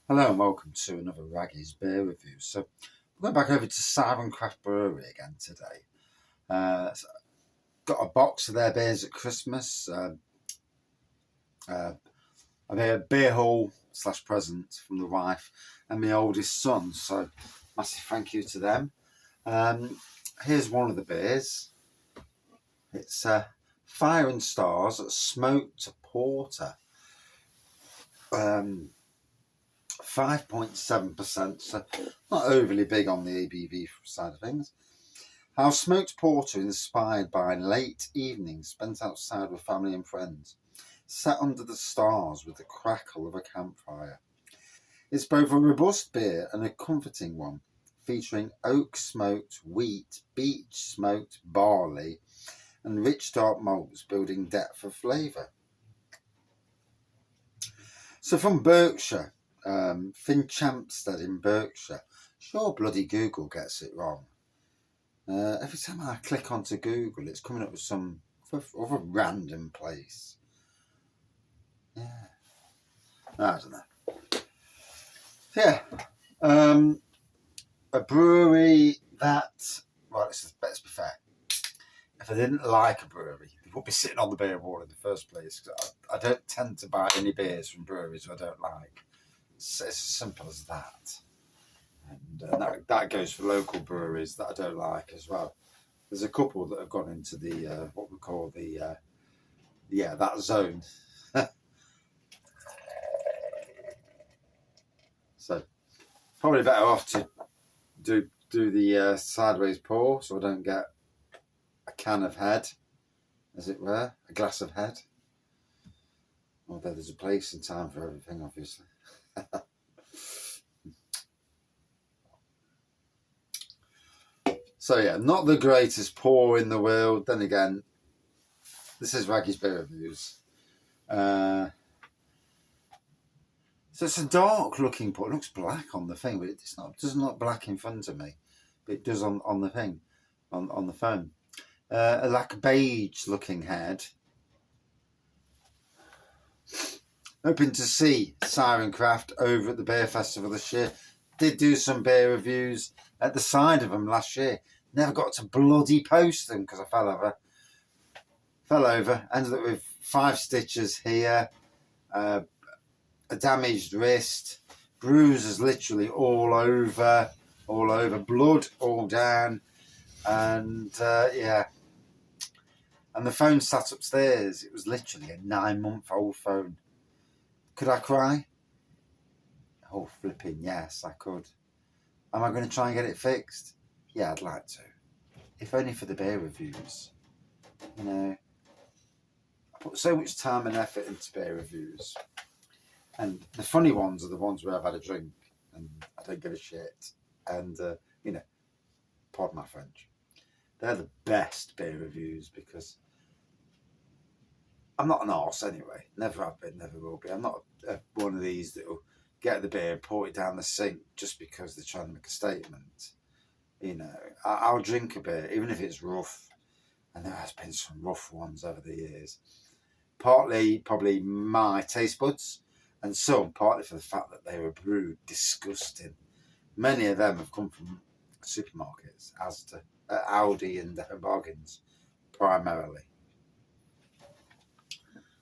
Hello and welcome to another Raggy's Beer Review. So we're going back over to Siren Craft Brewery again today. So got a box of their beers at Christmas. A beer haul / present from the wife and my oldest son. So massive thank you to them. Here's one of the beers. It's Fire and Stars Smoked Porter. 5.7%, so not overly big on the ABV side of things. How smoked porter inspired by late evenings spent outside with family and friends, sat under the stars with the crackle of a campfire. It's both a robust beer and a comforting one, featuring oak smoked wheat, beech smoked barley, and rich dark malts building depth of flavour. So from Berkshire, Finchampstead in Berkshire. Sure, bloody Google gets it wrong. Every time I click onto Google, it's coming up with some other random place. Yeah, I don't know. Yeah, a brewery that, well, let's be fair. If I didn't like a brewery, they would be sitting on the beer wall in the first place. I don't tend to buy any beers from breweries I don't like. It's as simple as that. And that goes for local breweries that I don't like as well. There's a couple that have gone into the what we call the that zone. So probably better off to do the sideways pour, so I don't get a can of head, as it were, a glass of head. Although there's a place and time for everything, obviously. So yeah, not the greatest pour in the world. Then again, this is Raggy's Beer Reviews. So it's a dark looking pour. It looks black on the thing, but it's not. It doesn't look black in front of me, but it does on the thing, on the phone. Like a beige looking head. Hoping to see Siren Craft over at the Beer Festival this year. Did do some beer reviews at the side of them last year. Never got to bloody post them because I fell over. Ended up with 5 stitches here, a damaged wrist, bruises literally all over, blood all down, and yeah. And the phone sat upstairs. It was literally a 9-month-old phone. Could I cry? Oh, flipping yes, I could. Am I going to try and get it fixed? Yeah, I'd like to. If only for the beer reviews. You know, I put so much time and effort into beer reviews. And the funny ones are the ones where I've had a drink and I don't give a shit. And, pardon my French. They're the best beer reviews because I'm not an arse anyway. Never have been, never will be. I'm not one of these that will get the beer, pour it down the sink just because they're trying to make a statement. You know, I'll drink a beer, even if it's rough. And there has been some rough ones over the years. Partly, probably my taste buds, and some partly for the fact that they were brewed disgusting. Many of them have come from supermarkets, as to Aldi and Bargains, primarily.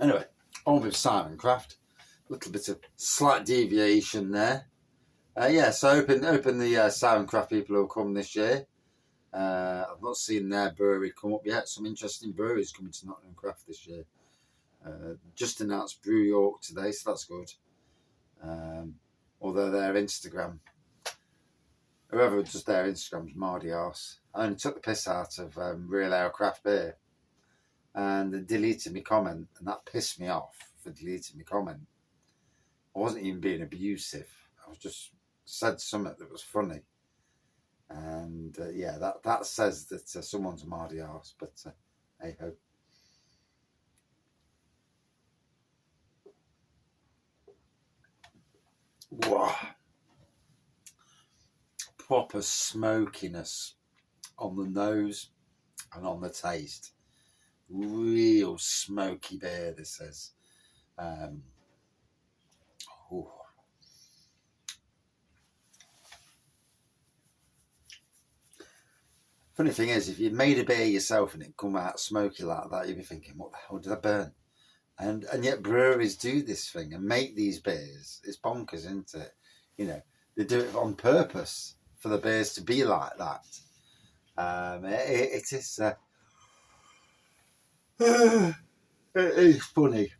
Anyway, on with Siren Craft. A little bit of slight deviation there. So open the Siren Craft people who will come this year. I've not seen their brewery come up yet. Some interesting breweries coming to Nottingham Craft this year. Just announced Brew York today, so that's good. Although their Instagram, whoever does their Instagram's Mardy arse. I only took the piss out of Real Ale Craft Beer and they deleted my comment, and that pissed me off for deleting my comment. I wasn't even being abusive. I was just said something that was funny. And that says that someone's a Mardy arse, but hey ho. Wow. Proper smokiness on the nose and on the taste. Real smoky beer, this is. Funny thing is, if you'd made a beer yourself and it come out smoky like that, you'd be thinking, what the hell did I burn? And yet breweries do this thing and make these beers. It's bonkers, isn't it? You know, they do it on purpose for the beers to be like that. It is it is funny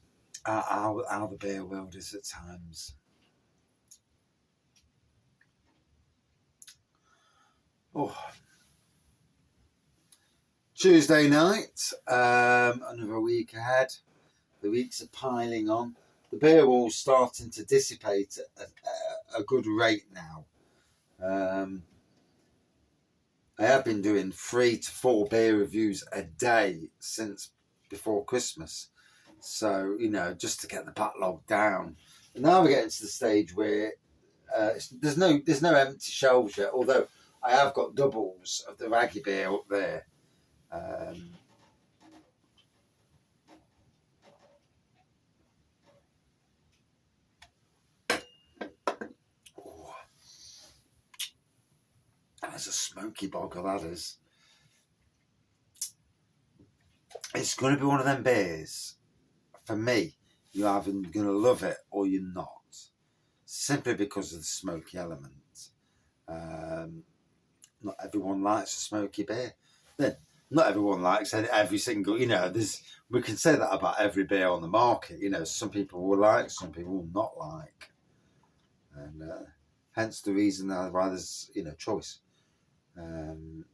how the beer world is at times. Oh, Tuesday night, another week ahead. The weeks are piling on. The beer wall's starting to dissipate at a good rate now. I have been doing 3 to 4 beer reviews a day since before Christmas. So, you know, just to get the backlog down. And now we're getting to the stage where there's no empty shelves yet, although I have got doubles of the Raggy beer up there. That's a smoky bogger, that is. It's going to be one of them beers. For me, you're either going to love it or you're not. Simply because of the smoky element. Not everyone likes a smoky beer. Then, not everyone likes every single, you know, we can say that about every beer on the market. You know, some people will like, some people will not like. And hence the reason why there's, you know, choice. And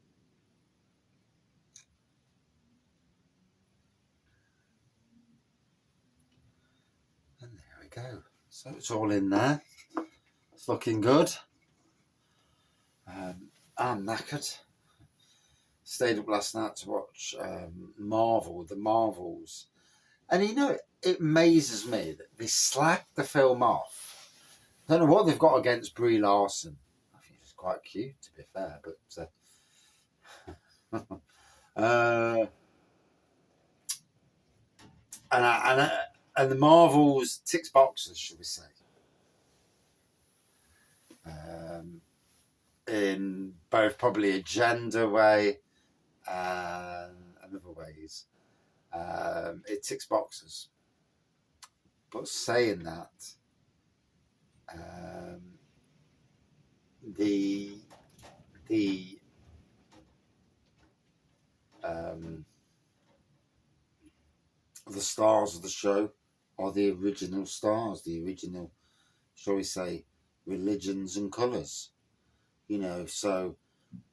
there we go. So it's all in there. It's looking good. I'm knackered. Stayed up last night to watch the Marvels. And you know, it amazes me that they slagged the film off. I don't know what they've got against Brie Larson. I think she's quite cute, to be fair, but and the Marvels ticks boxes, should we say? In both probably a gender way and other ways. It ticks boxes. But saying that, the stars of the show are the original stars, the original, shall we say, religions and colours. You know, so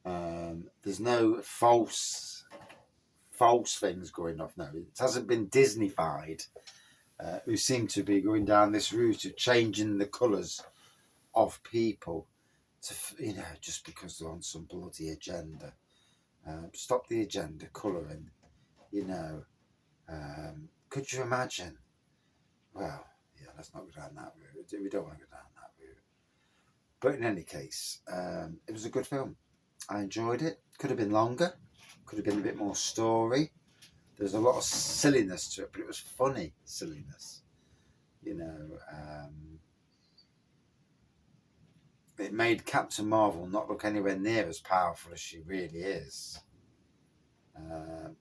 there's no false things going off. No, it hasn't been Disney-fied, who seem to be going down this route of changing the colours of people to, you know, just because they're on some bloody agenda. Stop the agenda, colouring, you know. Could you imagine? Well, yeah, let's not go down that route. We don't want to go down that route. But in any case, it was a good film. I enjoyed it. Could have been longer. Could have been a bit more story. There's a lot of silliness to it, but it was funny silliness. You know, it made Captain Marvel not look anywhere near as powerful as she really is.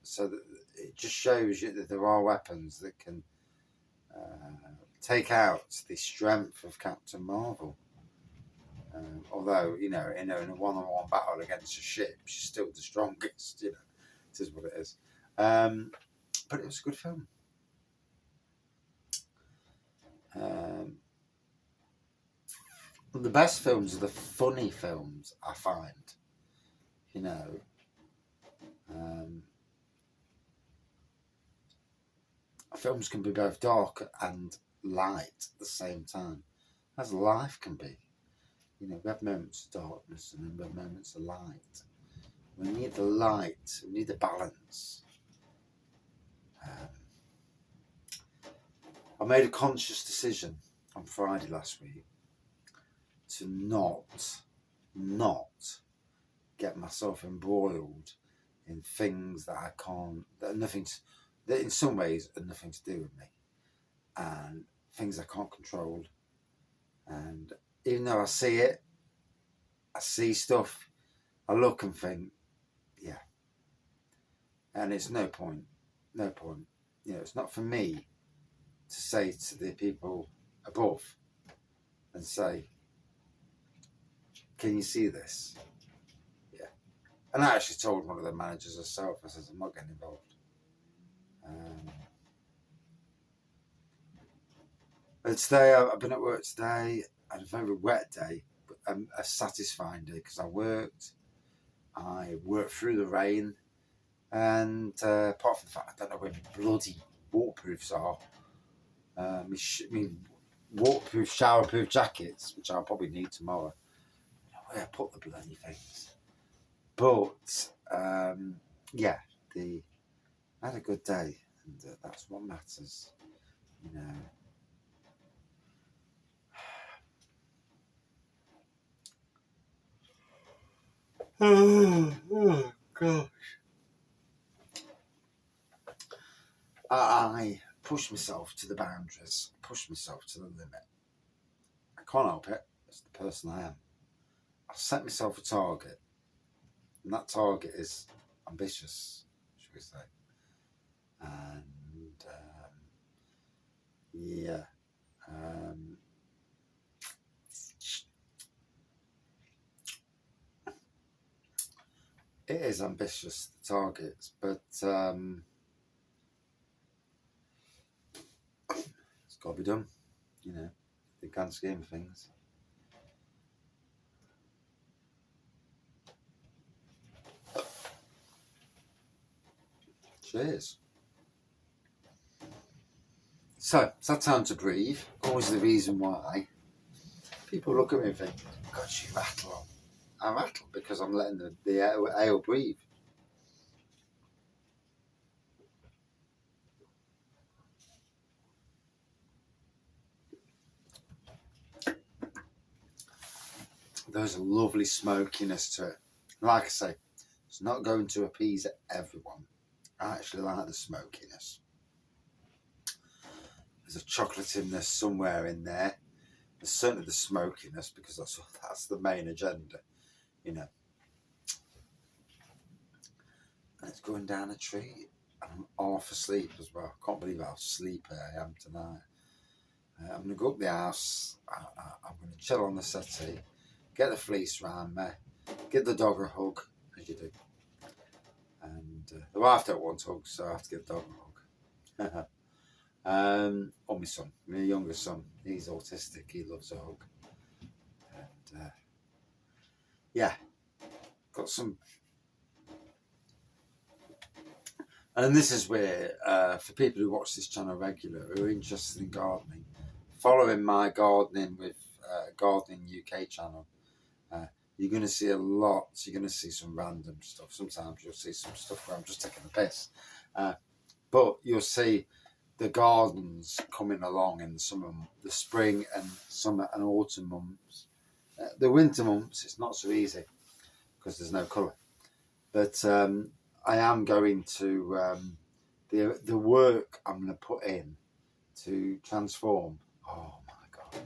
So that it just shows you that there are weapons that can take out the strength of Captain Marvel. Although, you know, in a one-on-one battle against a ship, she's still the strongest. You know, it is what it is. But it was a good film. The best films are the funny films, I find. You know, films can be both dark and light at the same time, as life can be. You know, we have moments of darkness and then we have moments of light. We need the light, we need the balance. I made a conscious decision on Friday last week to not get myself embroiled in things that I can't, that in some ways are nothing to do with me, and things I can't control. And even though I see it, I see stuff, I look and think, yeah, And it's no point. You know, it's not for me to say to the people above and say, can you see this? Yeah. And I actually told one of the managers herself, I said, I'm not getting involved. But today, I've been at work today. I had a very wet day, but a satisfying day because I worked through the rain, and apart from the fact I don't know where my bloody waterproofs are, my waterproof, showerproof jackets, which I'll probably need tomorrow. I don't know where I put the bloody things. But yeah, I had a good day, and that's what matters, you know. Oh gosh. I push myself to the boundaries, push myself to the limit. I can't help it. It's the person I am. I've set myself a target, and that target is ambitious, should we say. And yeah. It is ambitious, the targets, but it's got to be done, you know, the grand scheme of things. Cheers. So, it's that time to breathe. Always the reason why people look at me and think, God, you rattle on. I rattle because I'm letting the ale breathe. There's a lovely smokiness to it. Like I say, it's not going to appease everyone. I actually like the smokiness. There's a chocolatiness somewhere in there. There's certainly the smokiness because that's the main agenda, you know. And it's going down a tree. I'm half asleep as well. I can't believe how sleepy I am tonight. I'm going to go up the house. I'm going to chill on the settee, get the fleece round me, give the dog a hug, as you do. And the wife don't want hugs, so I have to give the dog a hug. Or my son, my younger son, he's autistic, he loves a hug. And yeah, got some. And this is where, for people who watch this channel regular, who are interested in gardening, following my Gardening with Gardening UK channel, you're going to see a lot. You're going to see some random stuff. Sometimes you'll see some stuff where I'm just taking the piss. But you'll see the gardens coming along in the spring and summer and autumn months. The winter months, it's not so easy because there's no colour. But I am going to the work I'm going to put in to transform. Oh my God.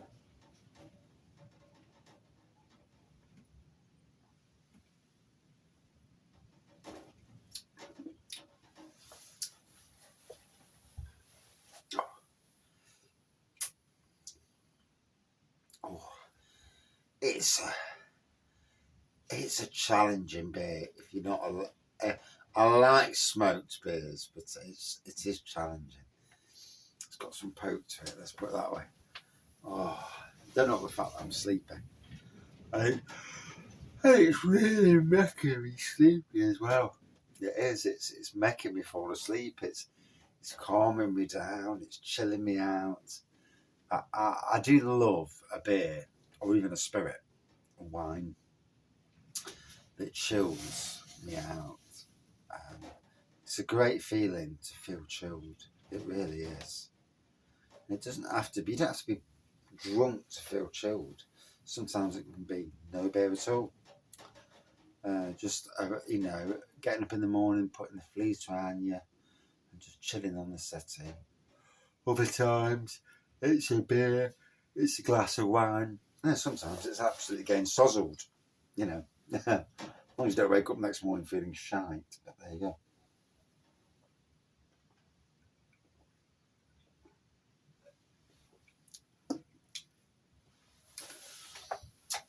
Oh, it's a challenging beer if you're not I like smoked beers, but it is challenging. It's got some poke to it, let's put it that way. Oh, I don't know the fact that I'm sleeping. Hey, it's really making me sleepy as well. It is. It's making me fall asleep. It's calming me down. It's chilling me out. I do love a beer or even a spirit, a wine that chills me out. It's a great feeling to feel chilled. It really is. It doesn't have to be. You don't have to be drunk to feel chilled. Sometimes it can be no beer at all. Just getting up in the morning, putting the fleece around you, and just chilling on the settee. Other times, it's a beer, it's a glass of wine. And sometimes it's absolutely getting sozzled, you know. As long as you don't wake up next morning feeling shite, but there you go.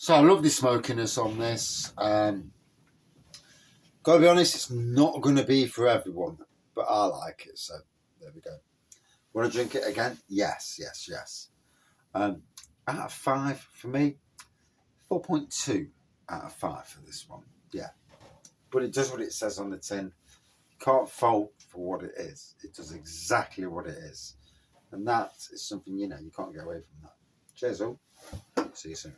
So I love the smokiness on this. Gotta be honest, it's not going to be for everyone, but I like it, so there we go. Want to drink it again? Yes. Out of 5 for me, 4.2 out of 5 for this one. Yeah, but it does what it says on the tin. You can't fault for what it is. It does exactly what it is, and that is something, you know, you can't get away from that. Cheers all. See you soon.